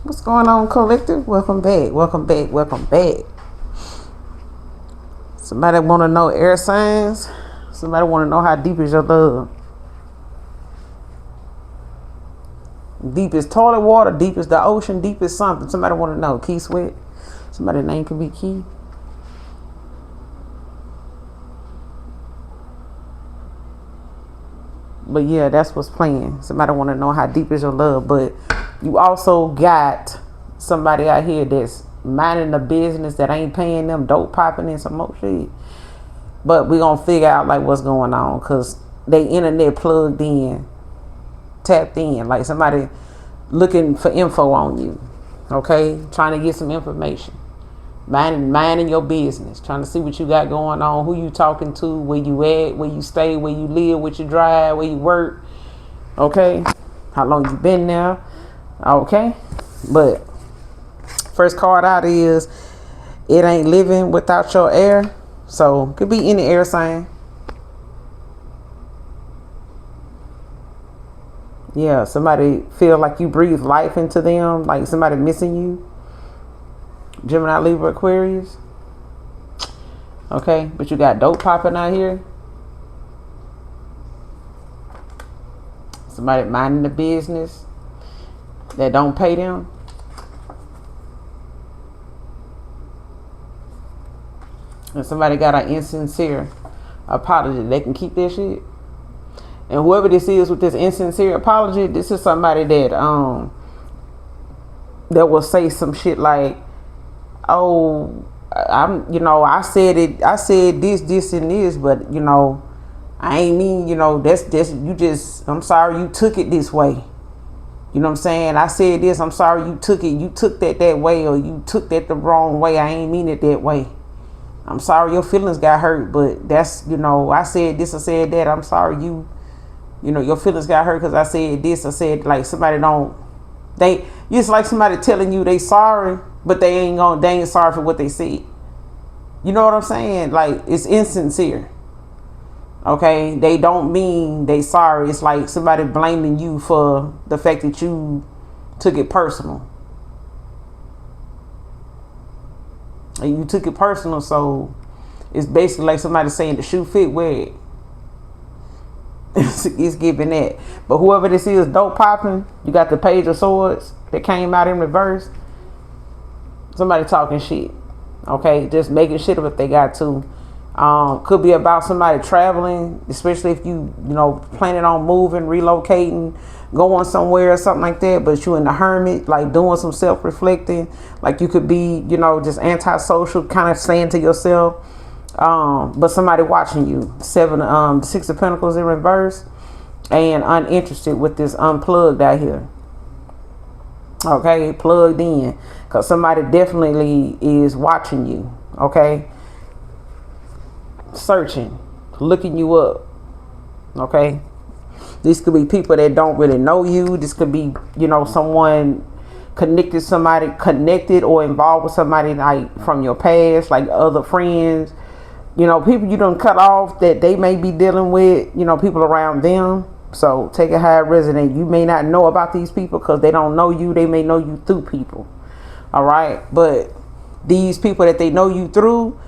What's going on, collective? Welcome back. Welcome back. Welcome back. Somebody want to know air signs? Somebody want to know how deep is your love? Deep is toilet water. Deep is the ocean. Deep is something. Somebody want to know. Key Sweat. Somebody's name could be Key. But yeah, that's what's playing. Somebody want to know how deep is your love. But you also got somebody out here that's minding the business that ain't paying them, dope popping and some more shit. But we gonna figure out like what's going on, because they internet plugged in, tapped in, like somebody looking for info on you. Okay, trying to get some information. Minding your business, trying to see what you got going on, who you talking to, where you at, where you stay, where you live, what you drive, where you work. Okay, how long you been there. Okay, but first card out is it ain't living without your air. So could be any air sign. Yeah, somebody feel like you breathe life into them, like somebody missing you. Gemini, Libra, Aquarius. Okay, but you got dope popping out here. Somebody minding the business that don't pay them. And somebody got an insincere apology. They can keep their shit. And whoever this is with this insincere apology, this is somebody that that will say some shit like, oh, I said it, I said this and this, but I ain't mean, that's you just, I'm sorry you took it this way. You know what I'm saying? I said this, I'm sorry you took that way, or you took that the wrong way. I ain't mean it that way. I'm sorry your feelings got hurt, but that's, I said this, I said that. I'm sorry your feelings got hurt because I said this, I said, like somebody it's like somebody telling you they sorry, but they ain't sorry for what they said. You know what I'm saying? Like, it's insincere. Okay, they don't mean they sorry. It's like somebody blaming you for the fact that you took it personal. And you took it personal, so it's basically like somebody saying the shoe fit, wear it. It's giving that. But whoever this is, dope popping, you got the Page of Swords that came out in reverse. Somebody talking shit. Okay, just making shit up if they got to. Could be about somebody traveling, especially if you planning on moving, relocating, going somewhere or something like that, but you in the hermit, like doing some self-reflecting. Like you could be, just antisocial, kind of saying to yourself, but somebody watching you. Six of Pentacles in reverse, and uninterested with this unplugged out here. Okay, plugged in, because somebody definitely is watching you. Okay, searching, looking you up. Okay, these could be people that don't really know you. This could be someone connected or involved with somebody like from your past, like other friends, people you don't cut off that they may be dealing with, people around them. So take it how it resonates. You may not know about these people because they don't know you. They may know you through people. All right, but these people that they know you through,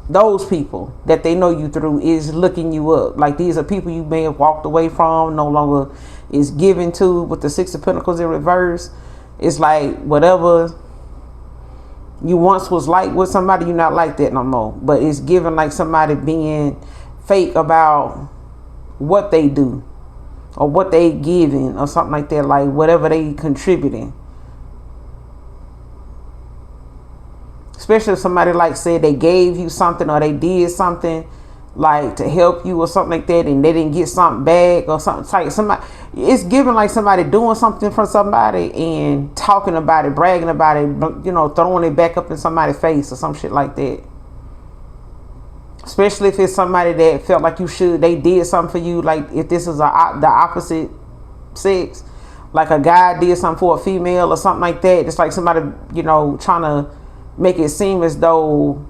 those people that they know you through is looking you up. Like, these are people you may have walked away from, no longer is given to. With the Six of Pentacles in reverse, it's like whatever you once was like with somebody, you're not like that no more. But it's given like somebody being fake about what they do or what they giving or something like that, like whatever they contributing. Especially if somebody like said they gave you something or they did something like to help you or something like that, and they didn't get something back or something. Like somebody, it's given like somebody doing something for somebody and talking about it, bragging about it, throwing it back up in somebody's face or some shit like that. Especially if it's somebody that felt like they did something for you. Like if this is the opposite sex, like a guy did something for a female or something like that. It's like somebody, trying to make it seem as though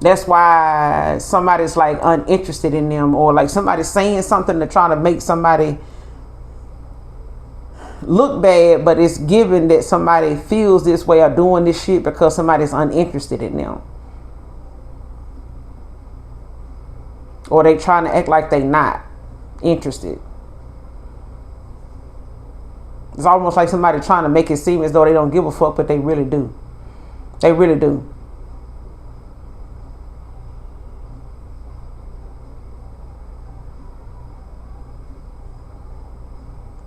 that's why somebody's like uninterested in them, or like somebody saying something to try to make somebody look bad, but it's given that somebody feels this way or doing this shit because somebody's uninterested in them. Or they trying to act like they not interested. It's almost like somebody trying to make it seem as though they don't give a fuck, but they really do. They really do.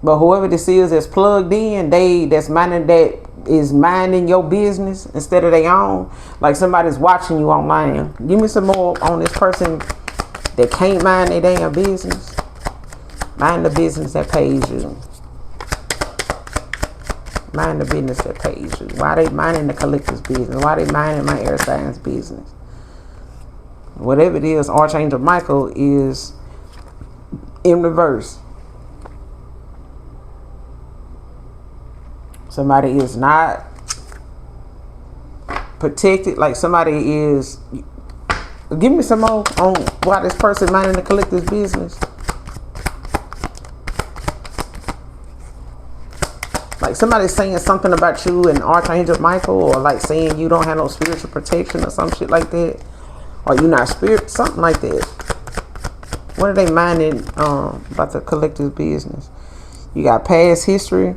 But whoever this is that's plugged in, that is minding your business instead of their own. Like somebody's watching you online. Give me some more on this person that can't mind their damn business. Mind the business that pays you. Mind the business that pays you. Why they minding the collective's business? Why they minding my air sign's business? Whatever it is, Archangel Michael is in reverse. Somebody is not protected. Like somebody is. Give me some more on why this person minding the collective's business. Like somebody's saying something about you and Archangel Michael, or like saying you don't have no spiritual protection or some shit like that, or you not spirit, something like that. What are they minding about the collective business? You got past history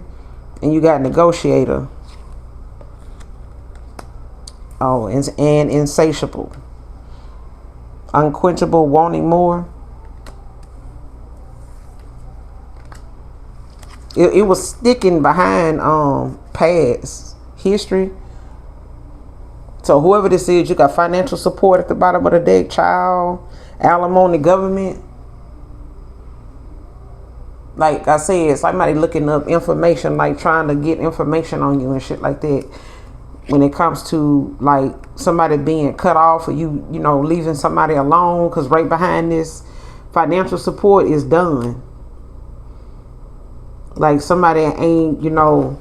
and you got negotiator. Oh, and insatiable. Unquenchable, wanting more. It was sticking behind past history. So whoever this is, you got financial support at the bottom of the deck, child, alimony, government. Like I said, somebody looking up information, like trying to get information on you and shit like that. When it comes to like somebody being cut off, or you know, leaving somebody alone, because right behind this financial support is done. Like somebody ain't, you know,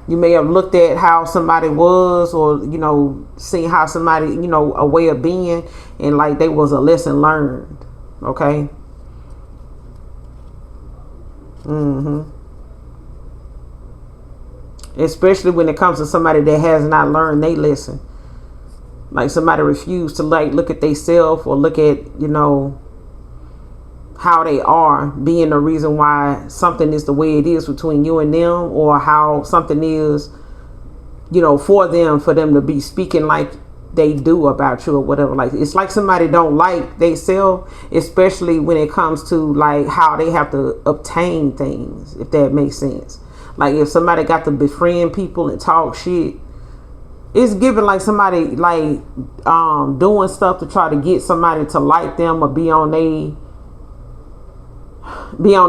you may have looked at how somebody was, or, you know, seen how somebody, you know, a way of being, and like they was a lesson learned. Okay. Especially when it comes to somebody that has not learned they lesson. Like somebody refused to like look at themselves, or look at, you know, how they are, being the reason why something is the way it is between you and them, or how something is, you know, for them to be speaking like they do about you or whatever. Like it's like somebody don't like they self, especially when it comes to like how they have to obtain things, if that makes sense. Like if somebody got to befriend people and talk shit, it's given like somebody like doing stuff to try to get somebody to like them, or be on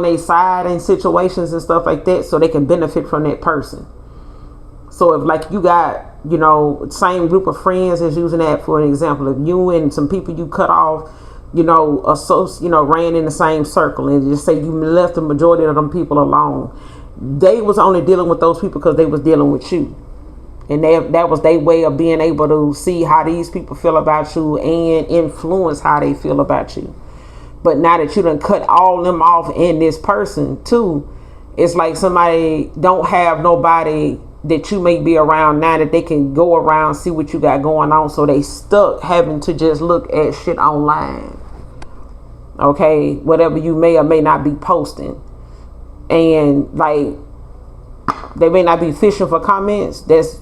their side in situations and stuff like that, so they can benefit from that person. So if like you got, you know, same group of friends, as using that for an example, if you and some people you cut off, you know, ran in the same circle, and just say you left the majority of them people alone, they was only dealing with those people because they was dealing with you. And that was their way of being able to see how these people feel about you and influence how they feel about you. But now that you done cut all them off in this person too, it's like somebody don't have nobody that you may be around now that they can go around, see what you got going on. So they stuck having to just look at shit online. Okay, whatever you may or may not be posting. And like, they may not be fishing for comments that's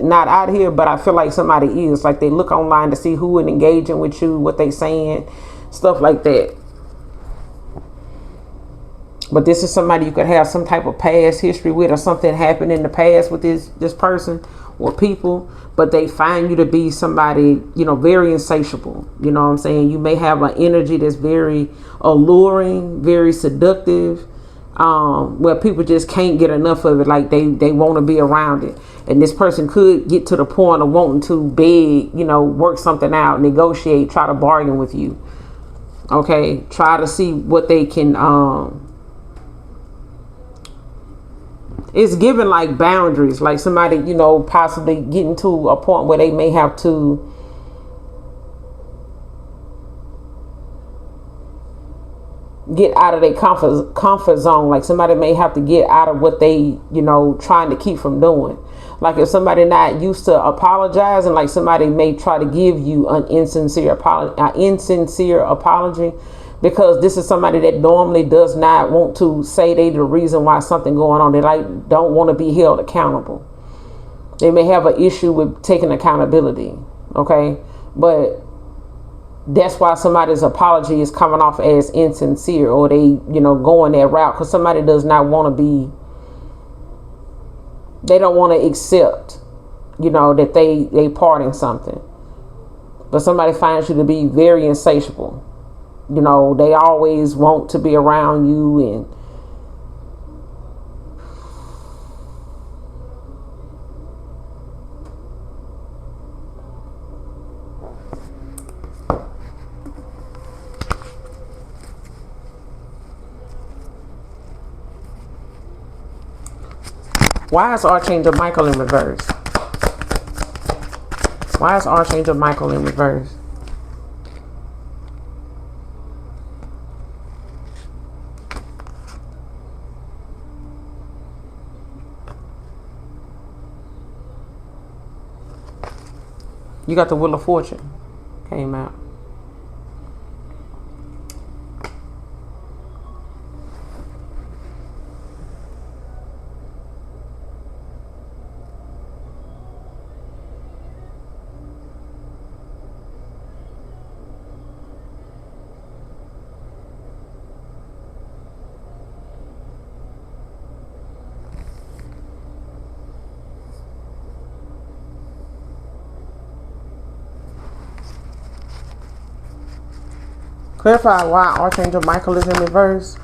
not out here, but I feel like somebody is. Like they look online to see who is engaging with you, what they saying, stuff like that. But this is somebody you could have some type of past history with, or something happened in the past with this person or people, but they find you to be somebody, you know, very insatiable. You know what I'm saying? You may have an energy that's very alluring, very seductive, where people just can't get enough of it. Like they want to be around it. And this person could get to the point of wanting to beg, you know, work something out, negotiate, try to bargain with you. Okay, try to see what they can it's given like boundaries, like somebody, you know, possibly getting to a point where they may have to get out of their comfort zone. Like somebody may have to get out of what they, trying to keep from doing. Like if somebody not used to apologizing, like somebody may try to give you an insincere apology, because this is somebody that normally does not want to say they the reason why something going on. They don't want to be held accountable. They may have an issue with taking accountability. Okay, but that's why somebody's apology is coming off as insincere, or they, going that route, because somebody does not want to be, they don't want to accept, that they part in something. But somebody finds you to be very insatiable. They always want to be around you, and why is Archangel Michael in reverse? Why is Archangel Michael in reverse? You got the Wheel of Fortune came out. Clarify why Archangel Michael is in reverse.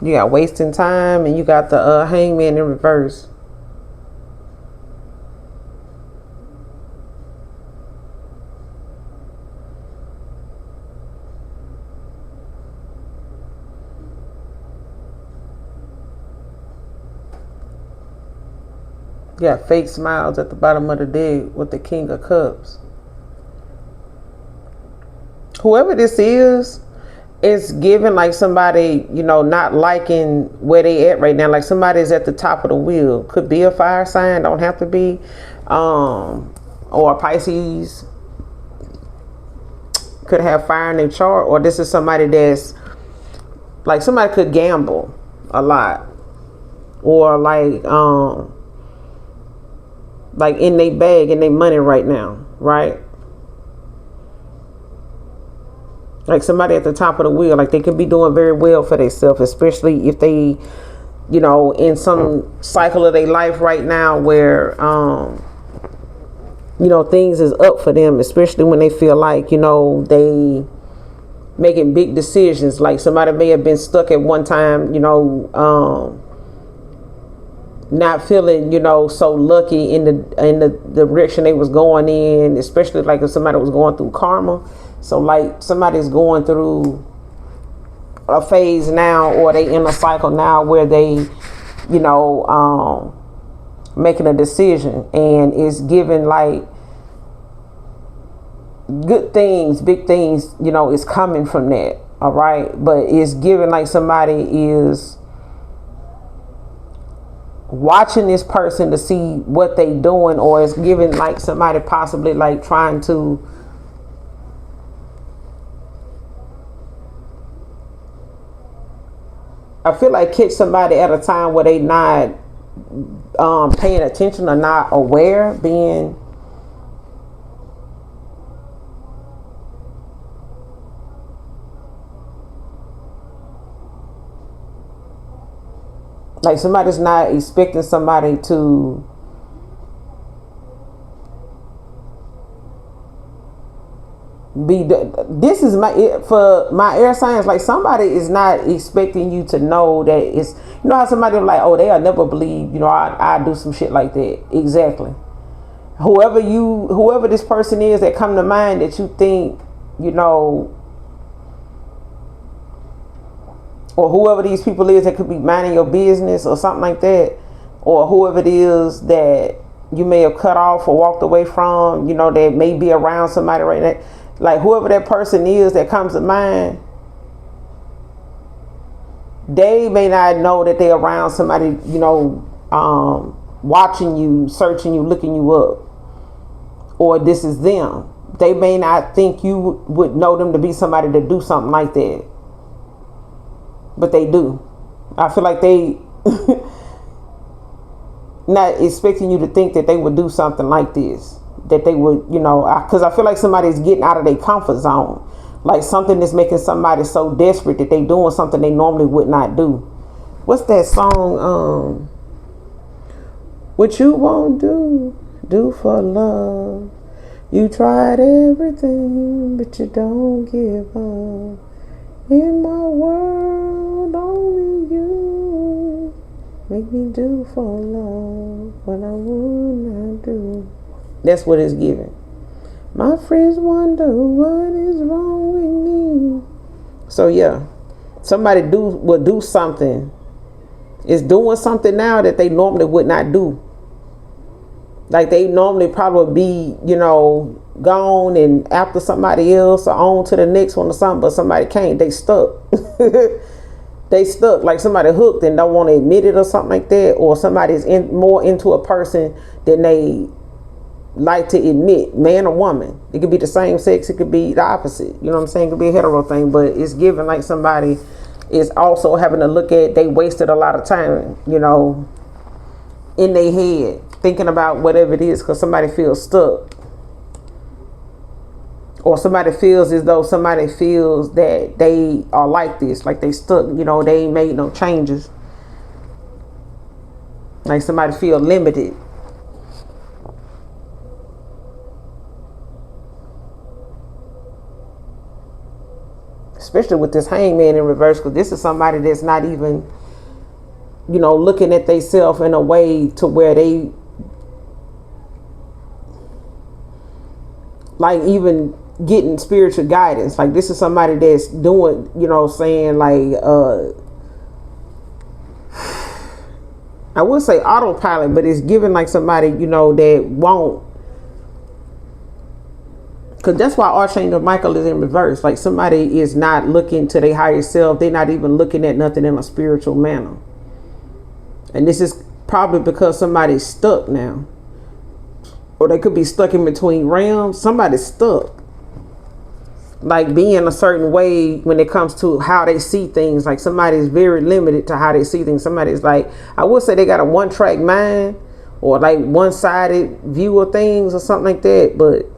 You got wasting time, and you got the Hangman in reverse. You got fake smiles at the bottom of the deck with the King of Cups. Whoever this is giving like somebody, not liking where they at right now. Like somebody's at the top of the wheel. Could be a fire sign, don't have to be. Or a Pisces. Could have fire in their chart. Or this is somebody that's, like somebody could gamble a lot. Or like in their bag, in their money right now, right? Like somebody at the top of the wheel, like they could be doing very well for themselves, especially if they, in some cycle of their life right now where, things is up for them, especially when they feel like, they making big decisions. Like somebody may have been stuck at one time, not feeling, so lucky in the direction they was going in, especially like if somebody was going through karma. So like somebody's going through a phase now, or they in a cycle now where they, making a decision, and it's giving like good things, big things, is coming from that. All right. But it's giving like somebody is watching this person to see what they doing, or it's giving like somebody possibly like trying to I feel like catch somebody at a time where they not paying attention or not aware, being like somebody's not expecting somebody to be, this is for my air signs, like somebody is not expecting you to know that it's, how somebody like, oh, they'll never believe, I do some shit like that. Exactly. Whoever this person is that come to mind that you think, or whoever these people is that could be minding your business or something like that, or whoever it is that, you may have cut off or walked away from, that may be around somebody right now. Like whoever that person is that comes to mind, they may not know that they're around somebody, watching you, searching you, looking you up, or this is them. They may not think you would know them to be somebody to do something like that, but they do. I feel like they not expecting you to think that they would do something like this, that they would, because I feel like somebody's getting out of their comfort zone, like something that's making somebody so desperate that they doing something they normally would not do. What's that song? What you won't do for love. You tried everything, but you don't give up. In my world, only you make me do for love what I would not do. That's what it's giving. My friends wonder what is wrong with me. So yeah, somebody will do something. Is doing something now that they normally would not do. Like they normally probably be, gone and after somebody else or on to the next one or something, but somebody can't. They stuck. They stuck. Like somebody hooked and don't want to admit it or something like that, or somebody's more into a person than they like to admit, man or woman. It could be the same sex, it could be the opposite. You know what I'm saying? It could be a hetero thing, but it's given like somebody is also having to look at, they wasted a lot of time, in their head, thinking about whatever it is, because somebody feels stuck. Or somebody feels as though somebody feels that they are like this, like they stuck, they ain't made no changes. Like somebody feel limited. Especially with this hangman in reverse, because this is somebody that's not even, looking at themselves in a way to where they, like, even getting spiritual guidance. Like this is somebody that's doing, saying like, I would say autopilot, but it's giving like somebody, that won't. Because that's why Archangel Michael is in reverse. Like somebody is not looking to their higher self. They're not even looking at nothing in a spiritual manner. And this is probably because somebody's stuck now. Or they could be stuck in between realms. Somebody's stuck. Like being a certain way when it comes to how they see things. Like somebody's very limited to how they see things. Somebody's like, I would say they got a one-track mind. Or like one-sided view of things or something like that. But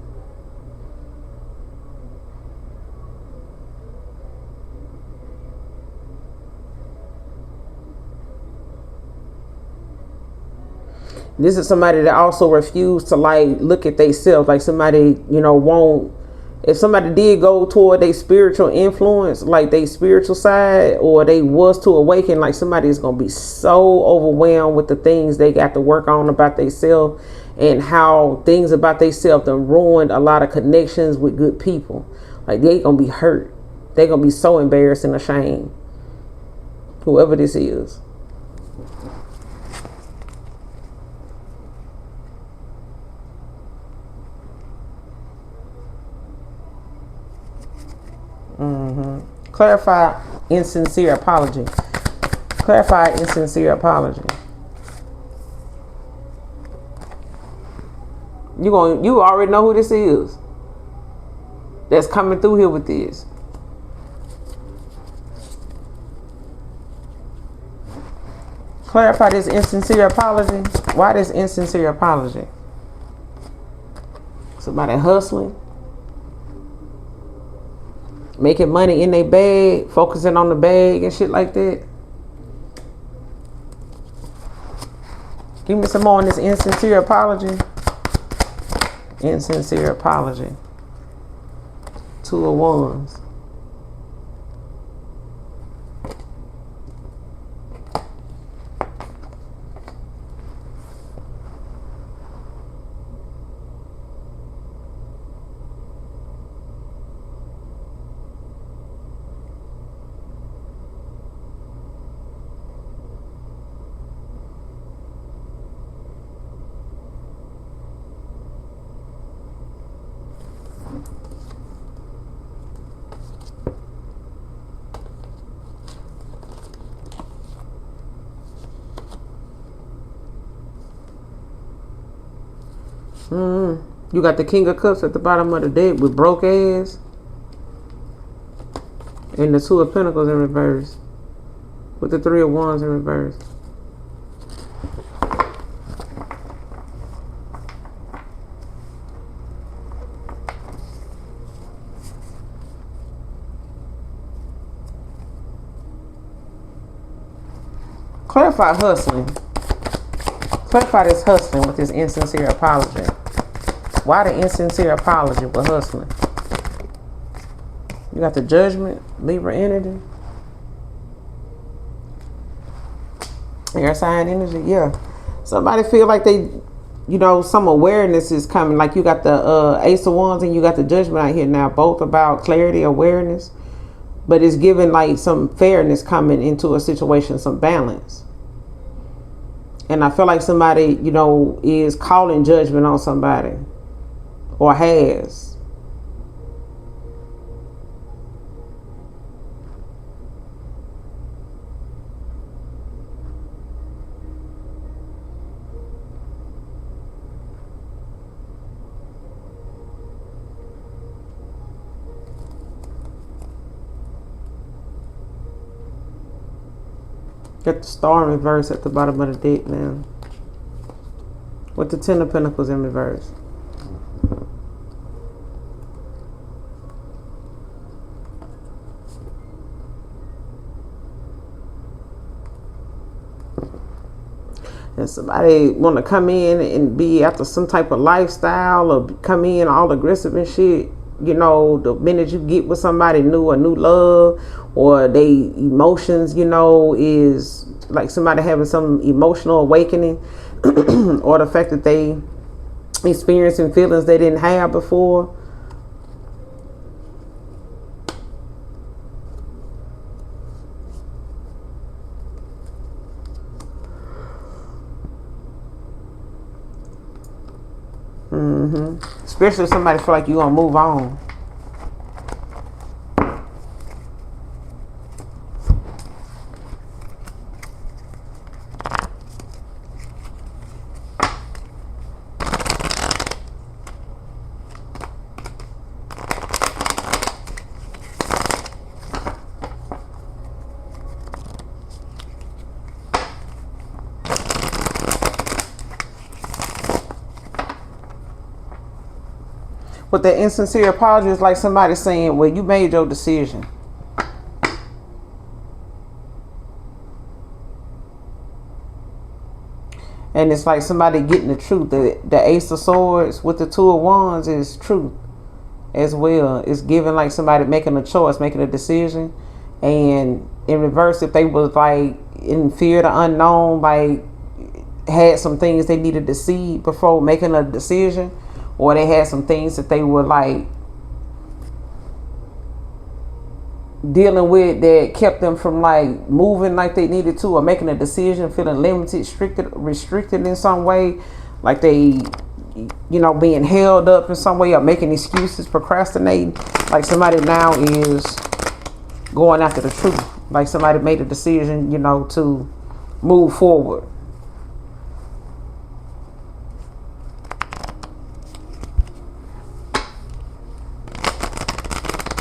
this is somebody that also refused to like look at themselves. Like somebody, won't. If somebody did go toward their spiritual influence, like their spiritual side, or they was to awaken, like somebody is gonna be so overwhelmed with the things they got to work on about themselves, and how things about themselves done ruined a lot of connections with good people. Like they gonna be hurt. They gonna be so embarrassed and ashamed. Whoever this is. Clarify insincere apology. Clarify insincere apology. You already know who this is. That's coming through here with this. Clarify this insincere apology. Why this insincere apology? Somebody hustling. Making money in their bag, focusing on the bag and shit like that. Give me some more on this insincere apology. Insincere apology. 2 of Wands. You got the King of Cups at the bottom of the deck with broke ass. And the Two of Pentacles in reverse. With the Three of Wands in reverse. Clarify hustling. Clarify this hustling with this insincere apology. Why the insincere apology with hustling? You got the Judgment, Libra energy. Air sign energy, yeah. Somebody feel like they, some awareness is coming. Like you got the Ace of Wands and you got the Judgment out here now. Both about clarity, awareness. But it's giving like some fairness coming into a situation, some balance. And I feel like somebody, is calling judgment on somebody. Or has. Got the Star in reverse at the bottom of the deck now. With the Ten of Pentacles in reverse. And somebody want to come in and be after some type of lifestyle or come in all aggressive and shit. The minute you get with somebody new, a new love, or they emotions, is like somebody having some emotional awakening or the fact that they experiencing feelings they didn't have before. Especially if somebody feel like you gonna move on. But the insincere apology is like somebody saying, well, you made your decision. And it's like somebody getting the truth. The Ace of Swords with the Two of Wands is truth as well. It's giving like somebody making a choice, making a decision. And in reverse, if they was like in fear of the unknown, like had some things they needed to see before making a decision, or they had some things that they were like dealing with that kept them from like moving like they needed to, or making a decision, feeling limited, restricted in some way, like they, being held up in some way, or making excuses, procrastinating. Like somebody now is going after the truth. Like somebody made a decision, to move forward.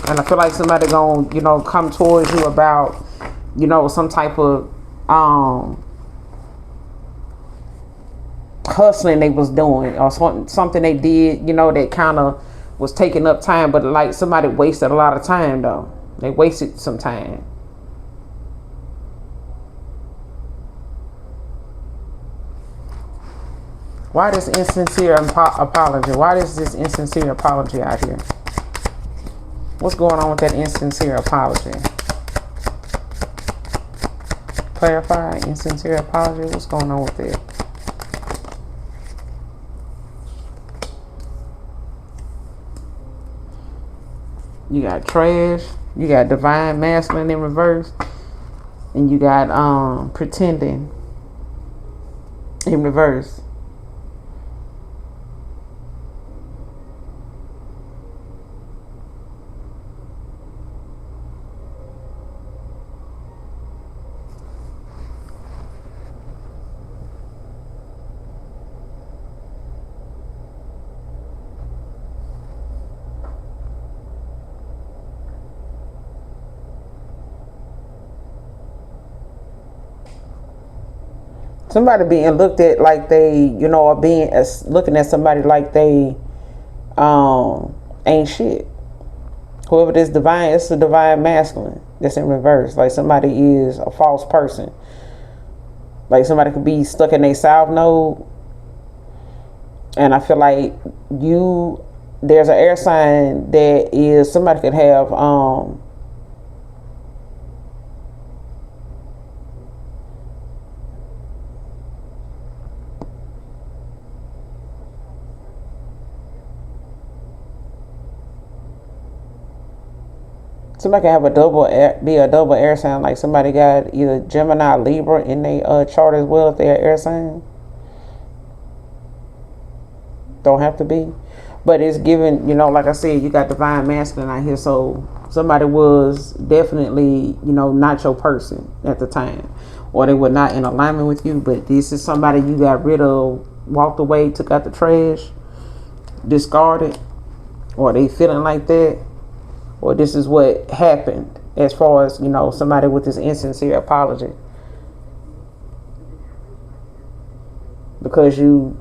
And I feel like somebody gonna, come towards you about, some type of hustling they was doing, or something they did, that kind of was taking up time. But like somebody wasted a lot of time though. They wasted some time. Why this insincere apology? Why is this insincere apology out here? What's going on with that insincere apology? Clarify, insincere apology. What's going on with it? You got trash. You got divine masculine in reverse. And you got pretending in reverse. Somebody being looked at like they, or being as looking at somebody like they ain't shit. Whoever this divine, it's a divine masculine that's in reverse. Like somebody is a false person. Like somebody could be stuck in a south node. And I feel like there's an air sign that is, somebody could have, somebody can have be a double air sign. Like somebody got either Gemini, Libra in their chart as well if they're air sign. Don't have to be, but it's given. Like I said, you got divine masculine out here, so somebody was definitely, not your person at the time, or they were not in alignment with you. But this is somebody you got rid of, walked away, took out the trash, discarded, or they feeling like that. Or this is what happened as far as, somebody with this insincere apology. Because you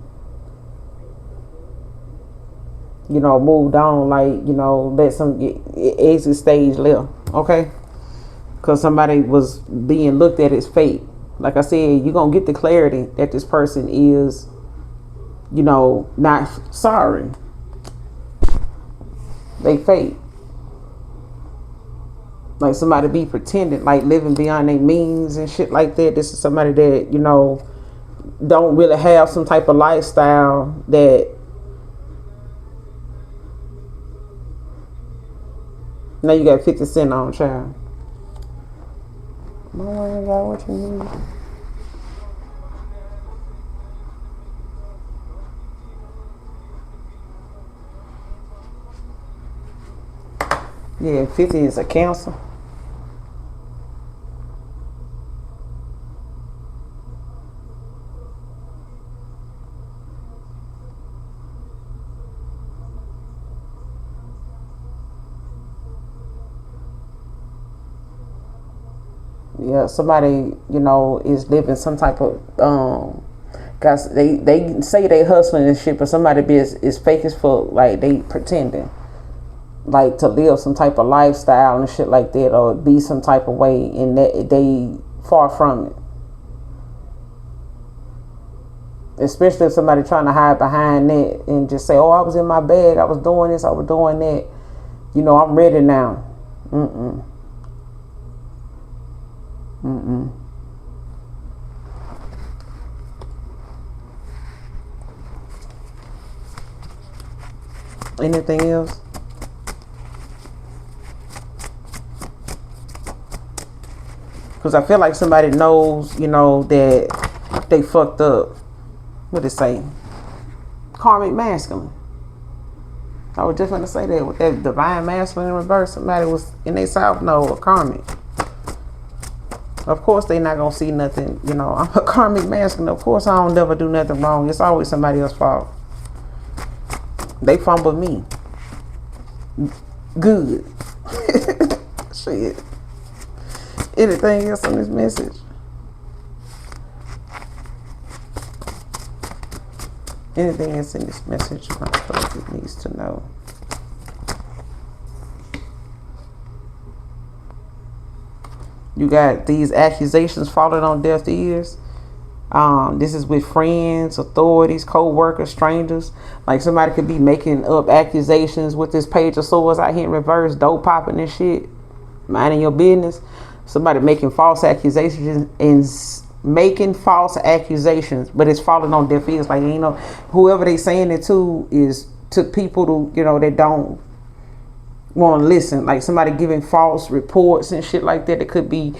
moved on, like, let some exit stage left, okay? Because somebody was being looked at as fake. Like I said, you're going to get the clarity that this person is, not sorry. They fake. Like somebody be pretending, like living beyond their means and shit like that. This is somebody that, don't really have some type of lifestyle that, now you got 50 Cent on, child. No one got what you need. Yeah, 50 is a Cancer. Yeah, somebody, is living some type of guys, they say they hustling and shit, but somebody is fake as fuck, like they pretending like to live some type of lifestyle and shit like that, or be some type of way, and that they far from it. Especially if somebody trying to hide behind that and just say, oh, I was in my bag, I was doing this, I was doing that, I'm ready now. Anything else? Because I feel like somebody knows, that they fucked up. What it say? Karmic masculine. I was just going to say that with that divine masculine in reverse, somebody was in their south node or karmic. Of course, they not going to see nothing. I'm a karmic masculine. Of course, I don't never do nothing wrong. It's always somebody else's fault. They fumbled me. Good. Shit. Anything else on this message? Anything else in this message my collective needs to know? You got these accusations falling on deaf ears. This is with friends, authorities, co-workers, strangers. Like somebody could be making up accusations with this Page of Swords out here in reverse, dope popping and shit, minding your business. Somebody making false accusations but it's falling on deaf ears. Like, whoever they saying it to is to people to, that don't want to listen. Like somebody giving false reports and shit like that. It could be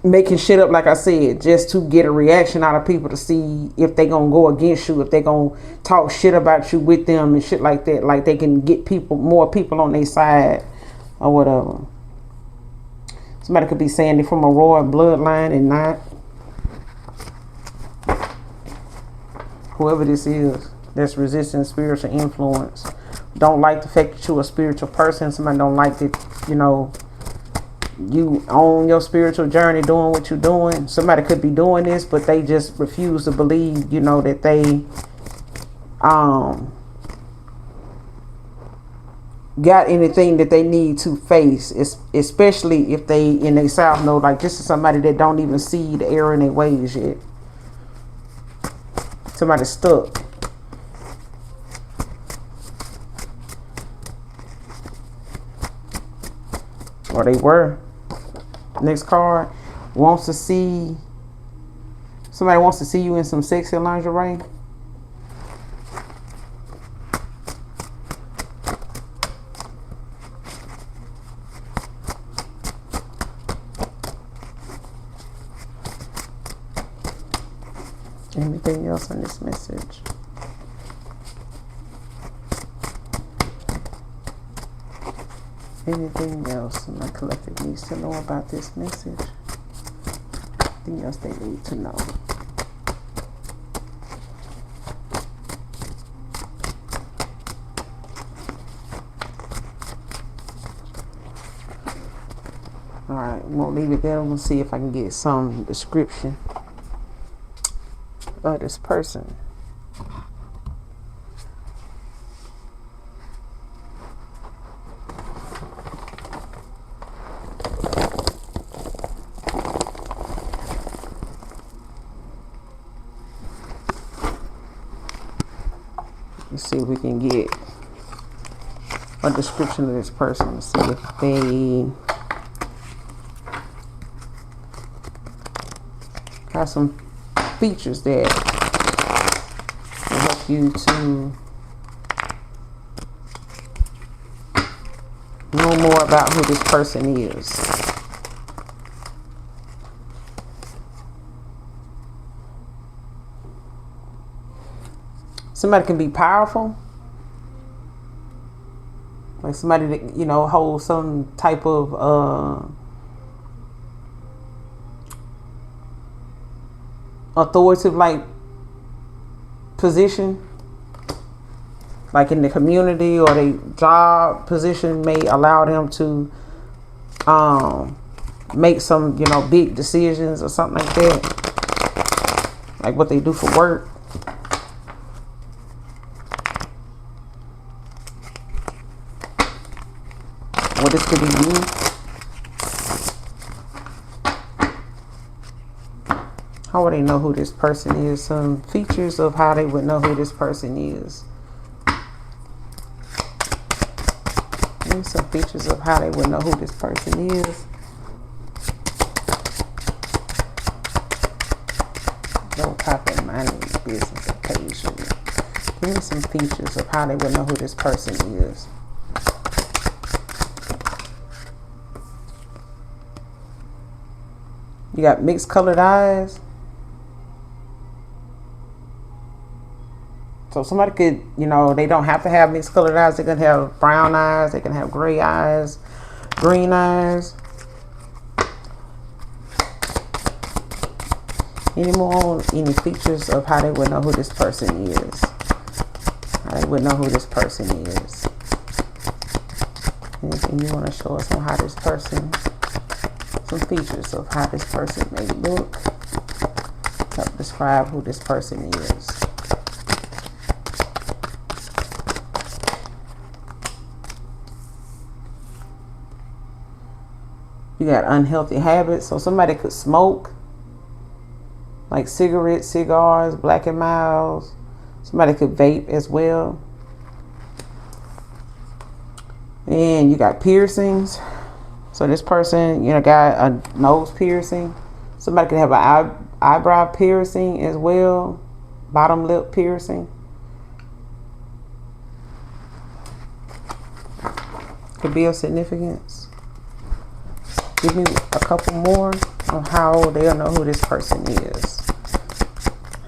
making shit up, like I said, just to get a reaction out of people to see if they gonna go against you, if they gonna talk shit about you with them and shit like that. Like they can get more people on their side or whatever. Somebody could be saying they're from a royal bloodline and not. Whoever this is that's resisting spiritual influence. Don't like the fact that you're a spiritual person. Somebody don't like that, You on your spiritual journey doing what you're doing. Somebody could be doing this, but they just refuse to believe, you know, that they got anything that they need to face, especially if they in their south know, like, this is somebody that don't even see the error in their ways yet. Somebody stuck. Or they were. Next card. Wants to see. Somebody wants to see you in some sexy lingerie. Anything else on this message? Anything else my collective needs to know about this message? Anything else they need to know? Alright, won't leave it there. We'll see if I can get some description of this person. Let's see if we can get a description of this person. See if they have some features that will help you to know more about who this person is. Somebody can be powerful. Like somebody that, you know, holds some type of authoritative like position, like in the community, or their job position may allow them to make some, you know, big decisions or something like that, like what they do for work. Or this could be you. How would they know who this person is? Some features of how they would know who this person is. Maybe some features of how they would know who this person is. Don't pop in my business occasionally. Give me some features of how they would know who this person is. You got mixed colored eyes. So somebody could, you know, they don't have to have mixed colored eyes. They can have brown eyes. They can have gray eyes, green eyes. Any features of how they would know who this person is. How they would know who this person is. Anything you want to show us on how this person, some features of how this person may look. Help describe who this person is. You got unhealthy habits. So somebody could smoke, like cigarettes, cigars, Black and Milds. Somebody could vape as well. And you got piercings. So this person, you know, got a nose piercing. Somebody could have an eyebrow piercing as well. Bottom lip piercing. Could be of significance. Give me a couple more of how they'll know who this person is.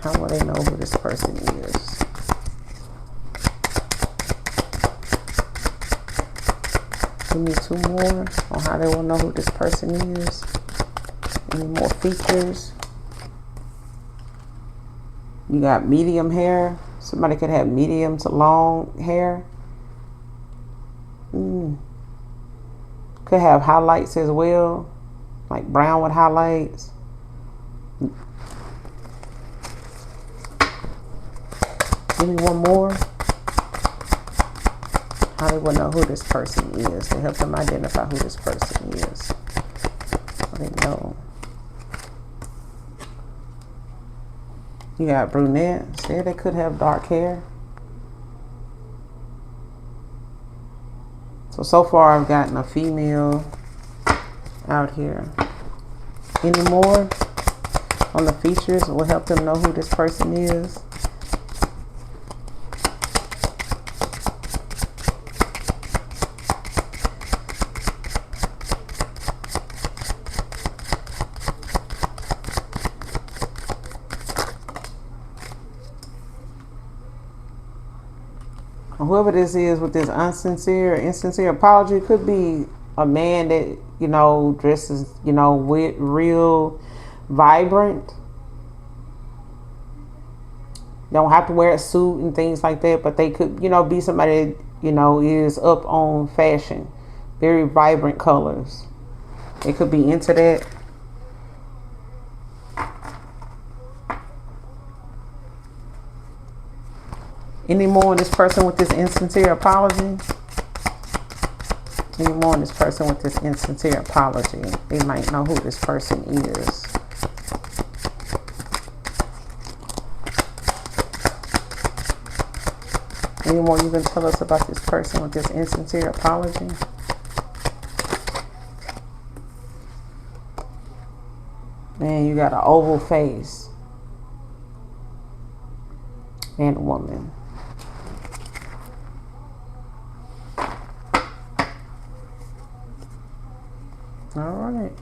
How will they know who this person is? Give me two more on how they will know who this person is. Any more features? You got medium hair. Somebody could have medium to long hair. Could have highlights as well, like brown with highlights. Give me one more. How they will know who this person is. To help them identify who this person is. They know. You got brunettes. Yeah, they could have dark hair. So far I've gotten a female out here. Any more on the features will help them know who this person is. Whoever this is with this insincere apology, could be a man that, you know, dresses, you know, with real vibrant. Don't have to wear a suit and things like that, but they could, you know, be somebody that, you know, is up on fashion. Very vibrant colors. They could be into that. Any more on this person with this insincere apology? Any more on this person with this insincere apology? They might know who this person is. Any more you can tell us about this person with this insincere apology? Man, you got an oval face. And a woman. All right.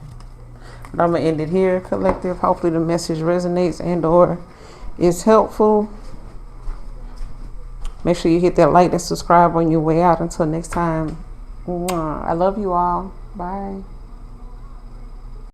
But I'm going to end it here, collective. Hopefully the message resonates and or is helpful. Make sure you hit that like and subscribe on your way out. Until next time. I love you all. Bye.